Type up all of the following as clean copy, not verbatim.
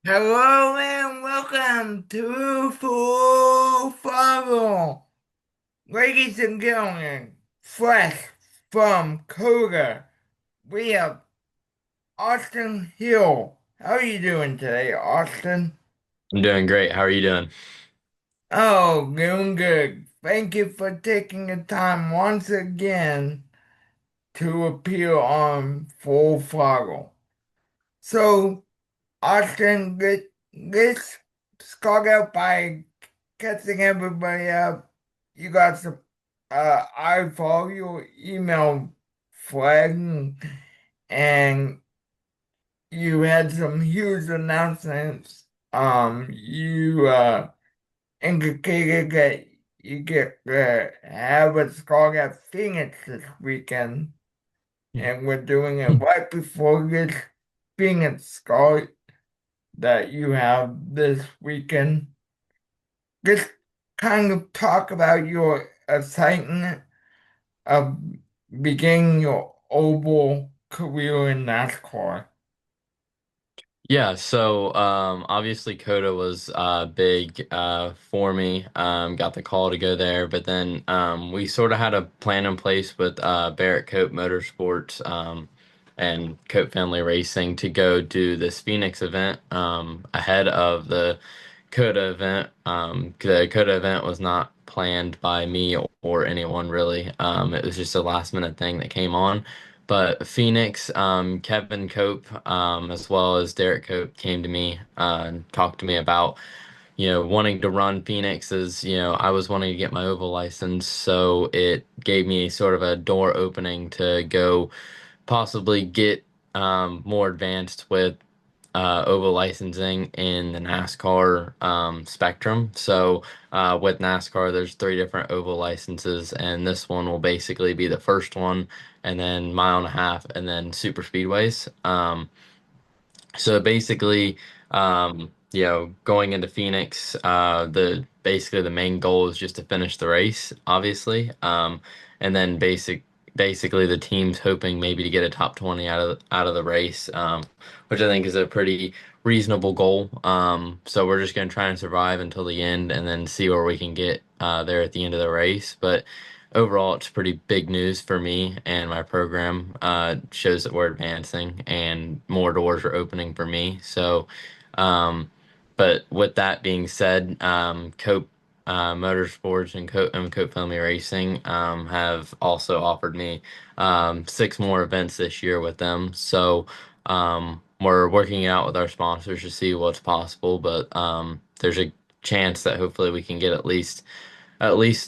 Hello and welcome to Full Throttle. Ladies and gentlemen, fresh from Coda, we have Austin Hill. How are you doing today, Austin? I'm doing great. How are you doing? Oh, doing good. Thank you for taking the time once again to appear on Full Throttle. So, Austin, let's start out by catching everybody up. You got some, I follow your email flag and you had some huge announcements. You, indicated that you get to have a start at Phoenix this weekend, and we're doing it right before this Phoenix start that you have this weekend. Just kind of talk about your excitement of beginning your oval career in NASCAR. Obviously Coda was big for me. Got the call to go there, but then we sort of had a plan in place with Barrett Cope Motorsports and Cope Family Racing to go do this Phoenix event ahead of the Coda event. The Coda event was not planned by me or anyone really. It was just a last minute thing that came on. But Phoenix, Kevin Cope, as well as Derek Cope came to me and talked to me about, wanting to run Phoenix as, I was wanting to get my oval license. So it gave me sort of a door opening to go possibly get more advanced with oval licensing in the NASCAR spectrum. With NASCAR, there's three different oval licenses, and this one will basically be the first one, and then mile and a half, and then super speedways. So basically, going into Phoenix, the basically the main goal is just to finish the race, obviously, and then basically the team's hoping maybe to get a top 20 out of the race, which I think is a pretty reasonable goal. So we're just gonna try and survive until the end, and then see where we can get there at the end of the race, but. Overall, it's pretty big news for me and my program. Shows that we're advancing and more doors are opening for me. Um, but with that being said, Cope Motorsports and Cope Family Racing have also offered me six more events this year with them. We're working out with our sponsors to see what's possible, but there's a chance that hopefully we can get at least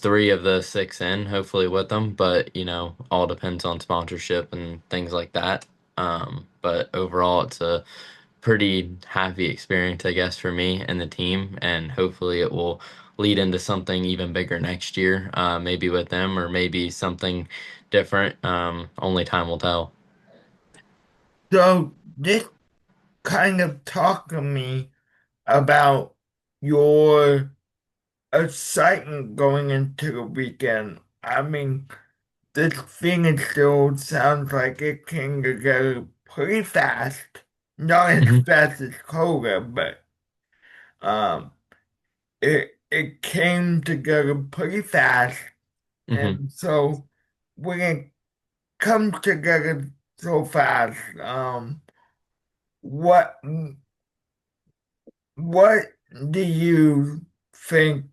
three of the six in, hopefully with them. But all depends on sponsorship and things like that. But overall, it's a pretty happy experience, I guess, for me and the team, and hopefully it will lead into something even bigger next year, maybe with them or maybe something different. Only time will tell. So, just kind of talk to me about your excitement going into the weekend. I mean, this Phoenix still sounds like it came together pretty fast. Not as Hmm. fast as Coda, but um, it came together pretty fast. Hmm. And so when it comes together so fast, what what do you think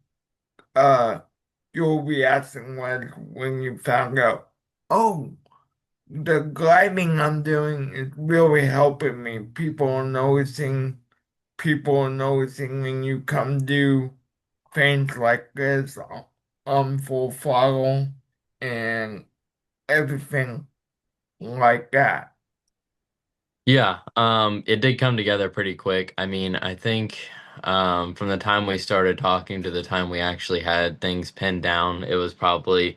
uh your reaction was when you found out, oh, the gliding I'm doing is really helping me. People are noticing when you come do things like this Full Throttle and everything like that. Yeah, it did come together pretty quick. I mean, I think from the time we started talking to the time we actually had things pinned down, it was probably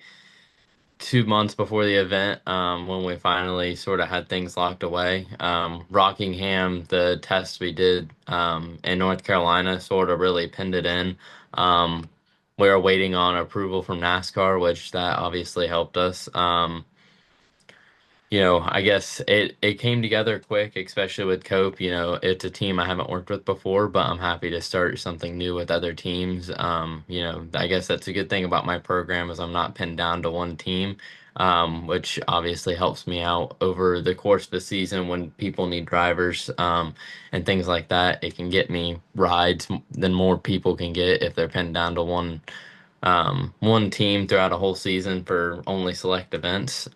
2 months before the event, when we finally sort of had things locked away. Rockingham, the test we did in North Carolina, sort of really pinned it in. Um, we were waiting on approval from NASCAR, which that obviously helped us. I guess it came together quick, especially with Cope. It's a team I haven't worked with before, but I'm happy to start something new with other teams. I guess that's a good thing about my program is I'm not pinned down to one team, which obviously helps me out over the course of the season when people need drivers, and things like that. It can get me rides than more people can get if they're pinned down to one team throughout a whole season for only select events.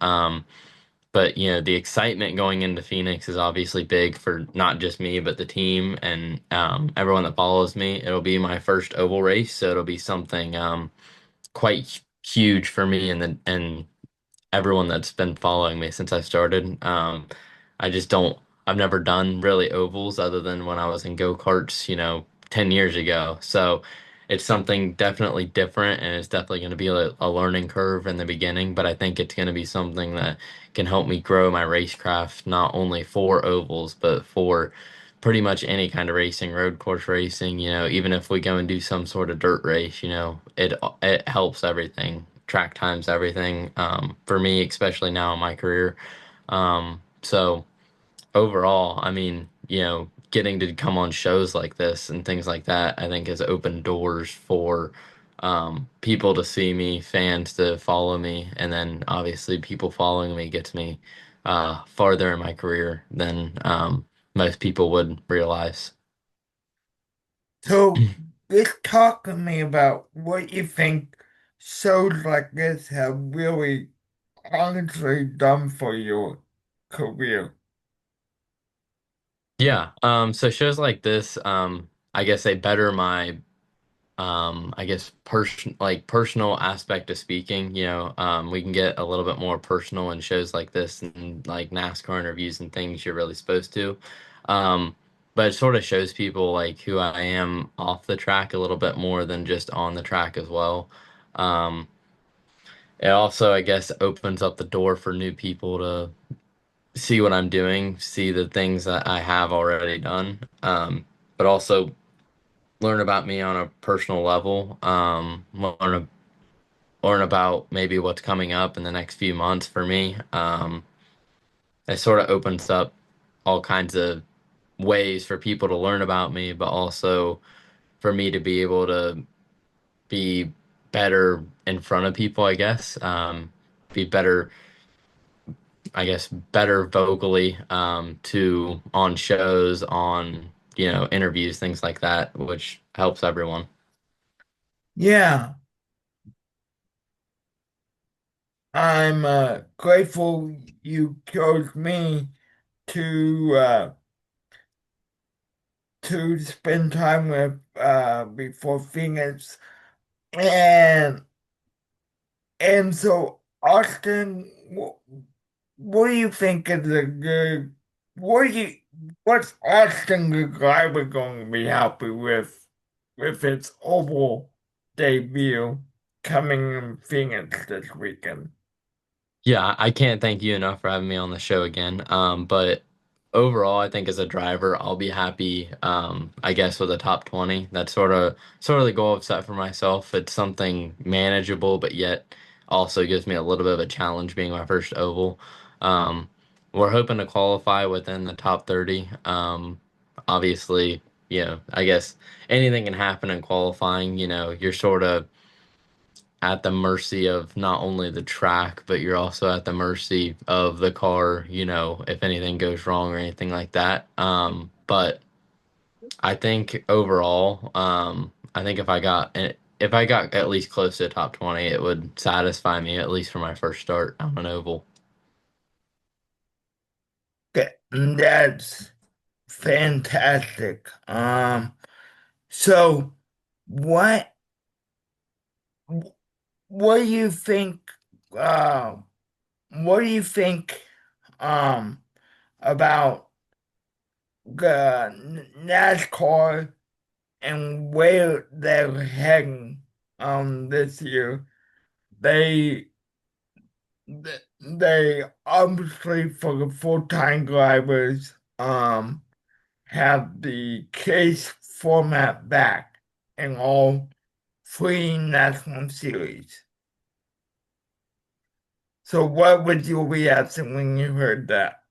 But the excitement going into Phoenix is obviously big for not just me, but the team and everyone that follows me. It'll be my first oval race, so it'll be something quite huge for me and everyone that's been following me since I started. I just don't, I've never done really ovals other than when I was in go-karts, 10 years ago. So it's something definitely different and it's definitely going to be a learning curve in the beginning, but I think it's going to be something that can help me grow my racecraft, not only for ovals, but for pretty much any kind of racing, road course racing, even if we go and do some sort of dirt race, it helps everything. Track times everything, for me, especially now in my career. So overall, I mean, getting to come on shows like this and things like that, I think has opened doors for people to see me, fans to follow me, and then obviously people following me gets me farther in my career than most people would realize. So just talk to me about what you think shows like this have really honestly done for your career. Yeah, so shows like this, I guess they better my I guess personal aspect of speaking. We can get a little bit more personal in shows like this and like NASCAR interviews and things you're really supposed to. Um, but it sort of shows people like who I am off the track a little bit more than just on the track as well. Um, it also, I guess, opens up the door for new people to see what I'm doing, see the things that I have already done, but also learn about me on a personal level, learn about maybe what's coming up in the next few months for me. It sort of opens up all kinds of ways for people to learn about me, but also for me to be able to be better in front of people, I guess. Be better, I guess, better vocally, to on shows, on, interviews, things like that, which helps everyone. Yeah, I'm grateful you chose me to spend time with before Phoenix. And so Austin, what do you think is a good what do you what's Austin the driver going to be happy with its oval debut coming in Phoenix this weekend? Yeah, I can't thank you enough for having me on the show again. But overall, I think as a driver, I'll be happy. I guess with a top 20. That's sort of the goal I've set for myself. It's something manageable, but yet also gives me a little bit of a challenge being my first oval. Um, we're hoping to qualify within the top 30. Obviously, I guess anything can happen in qualifying. You're sort of at the mercy of not only the track, but you're also at the mercy of the car, if anything goes wrong or anything like that. But I think overall, I think if I got at least close to the top 20, it would satisfy me at least for my first start on an oval. That's fantastic. So what what do you think uh what do you think um about the NASCAR and where they're heading this year? They they obviously for the full-time drivers have the case format back in all three national series. So what was your reaction when you heard that?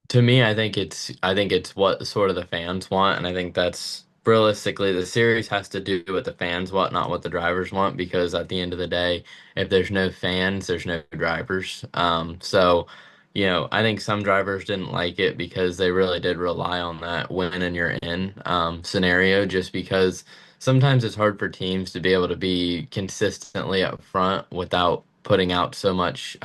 To me, I think it's what sort of the fans want, and I think that's realistically the series has to do what the fans want, not what the drivers want, because at the end of the day, if there's no fans, there's no drivers. I think some drivers didn't like it because they really did rely on that win and you're in scenario, just because sometimes it's hard for teams to be able to be consistently up front without putting out so much.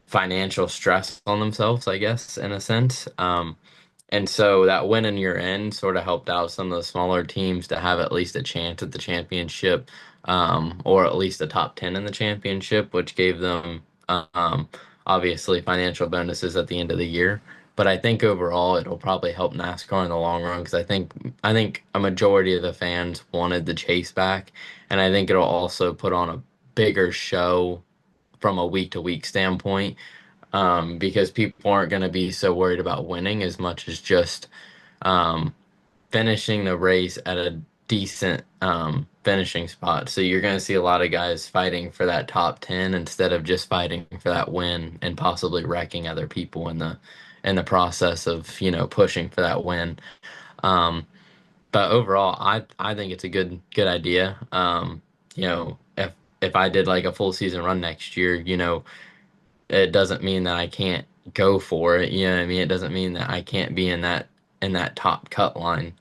Financial stress on themselves, I guess, in a sense. And so that win in your end sort of helped out some of the smaller teams to have at least a chance at the championship, or at least a top 10 in the championship, which gave them obviously financial bonuses at the end of the year. But I think overall it'll probably help NASCAR in the long run because I think a majority of the fans wanted the chase back, and I think it'll also put on a bigger show from a week to week standpoint, because people aren't going to be so worried about winning as much as just um, finishing the race at a decent finishing spot. So you're going to see a lot of guys fighting for that top 10 instead of just fighting for that win and possibly wrecking other people in the process of, pushing for that win. But overall, I think it's a good idea. If I did like a full season run next year, it doesn't mean that I can't go for it. You know what I mean? It doesn't mean that I can't be in that top cut line.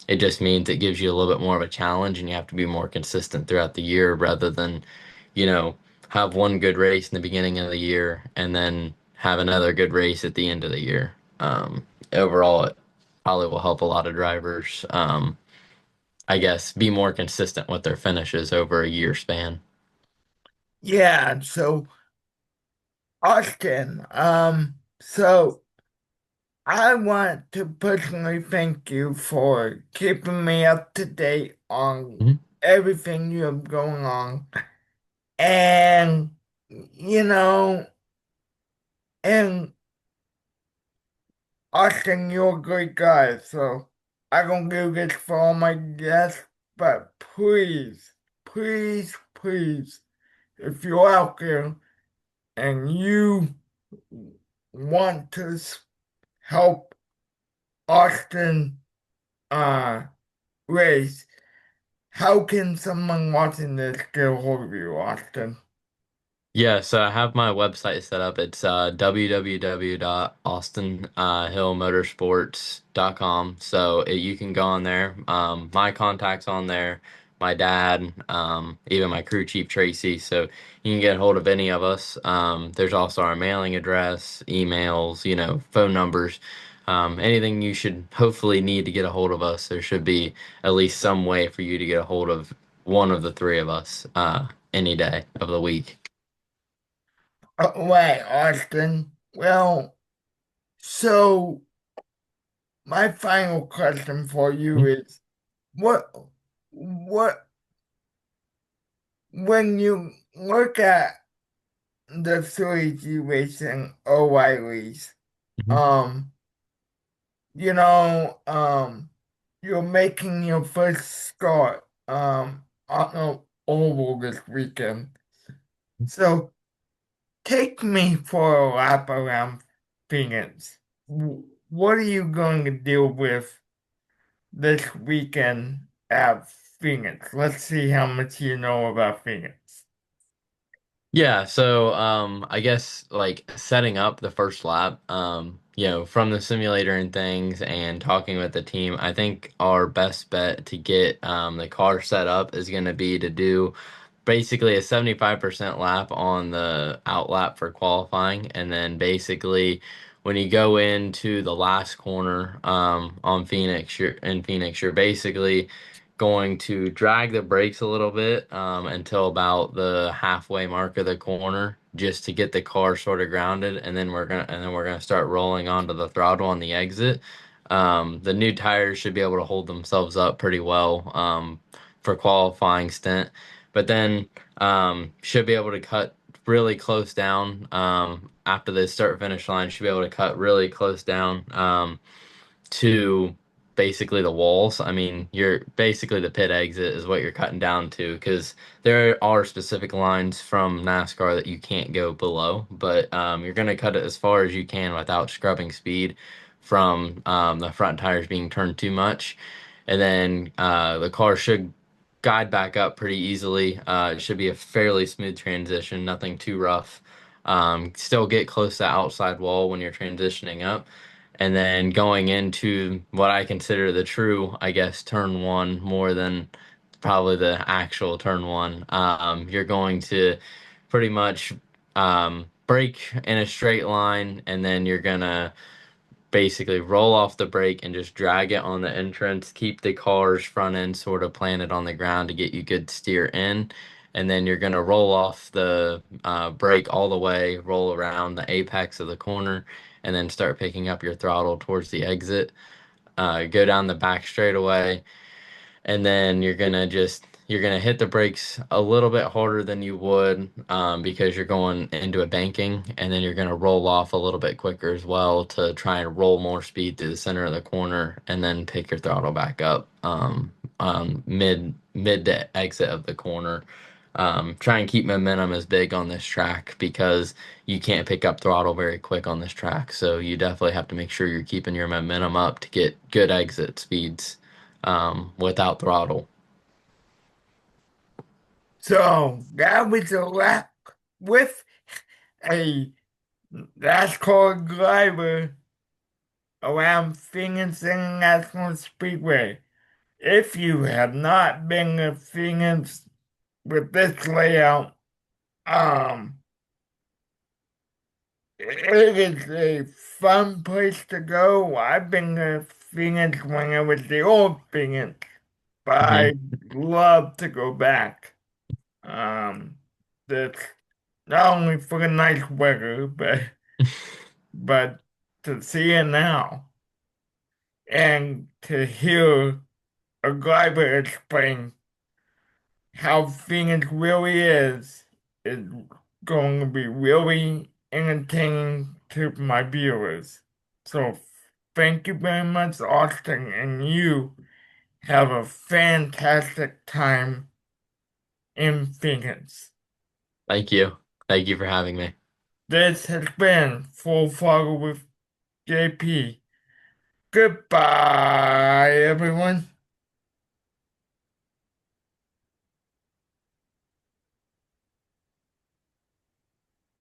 It just means it gives you a little bit more of a challenge, and you have to be more consistent throughout the year rather than, you know, have one good race in the beginning of the year and then have another good race at the end of the year. Overall, it probably will help a lot of drivers. I guess be more consistent with their finishes over a year span. Yeah, so Austin, so I want to personally thank you for keeping me up to date on Mhm. everything you have going on. And, you know, and Austin, you're a great guy, so I don't do this for all my guests, but please, please, please, if you're out there and you want to help Austin uh race, how can someone watching this get a hold of you, Austin? Yeah, so I have my website set up. It's www.austinhillmotorsports.com. So you can go on there. My contact's on there, my dad, even my crew chief Tracy. So you can get a hold of any of us. There's also our mailing address, emails, phone numbers. Anything you should hopefully need to get a hold of us, there should be at least some way for you to get a hold of one of the three of us any day of the week. Right, Austin. Well, so my final question for you is what what when you look at the series you race in O'Reilly's, Mhm. um, you know, you're making your first start on the oval this weekend. So take me for a lap around Phoenix. What are you going to deal with this weekend at Phoenix? Let's see how much you know about Phoenix. Yeah, so I guess like setting up the first lap, from the simulator and things and talking with the team, I think our best bet to get the car set up is going to be to do basically a 75% lap on the out lap for qualifying, and then basically when you go into the last corner on Phoenix, you're basically going to drag the brakes a little bit until about the halfway mark of the corner just to get the car sort of grounded, and then we're gonna start rolling onto the throttle on the exit. The new tires should be able to hold themselves up pretty well for qualifying stint, but then should be able to cut really close down after the start finish line. Should be able to cut really close down to basically the walls. I mean, you're basically the pit exit is what you're cutting down to because there are specific lines from NASCAR that you can't go below, but you're going to cut it as far as you can without scrubbing speed from the front tires being turned too much. And then the car should guide back up pretty easily. It should be a fairly smooth transition, nothing too rough. Still get close to the outside wall when you're transitioning up. And then going into what I consider the true, I guess, turn one more than probably the actual turn one. You're going to pretty much brake in a straight line, and then you're gonna basically roll off the brake and just drag it on the entrance, keep the car's front end sort of planted on the ground to get you good steer in. And then you're going to roll off the brake all the way, roll around the apex of the corner, and then start picking up your throttle towards the exit. Go down the back straightaway, and then you're gonna hit the brakes a little bit harder than you would because you're going into a banking, and then you're gonna roll off a little bit quicker as well to try and roll more speed through the center of the corner, and then pick your throttle back up mid to exit of the corner. Try and keep momentum as big on this track because you can't pick up throttle very quick on this track. So you definitely have to make sure you're keeping your momentum up to get good exit speeds without throttle. So that was a lap with a NASCAR driver around Phoenix International Speedway. If you have not been to Phoenix with this layout, um, it is a fun place to go. I've been to Phoenix when it was the old Phoenix, but Hmm. I love to go back. Um, that's not only for the nice weather, but to see it now and to hear a driver explain how Phoenix really is going to be really entertaining to my viewers. So thank you very much, Austin, and you have a fantastic time in Phoenix. Thank you. Thank you for having me. This has been Full Throttle with JP. Goodbye, everyone.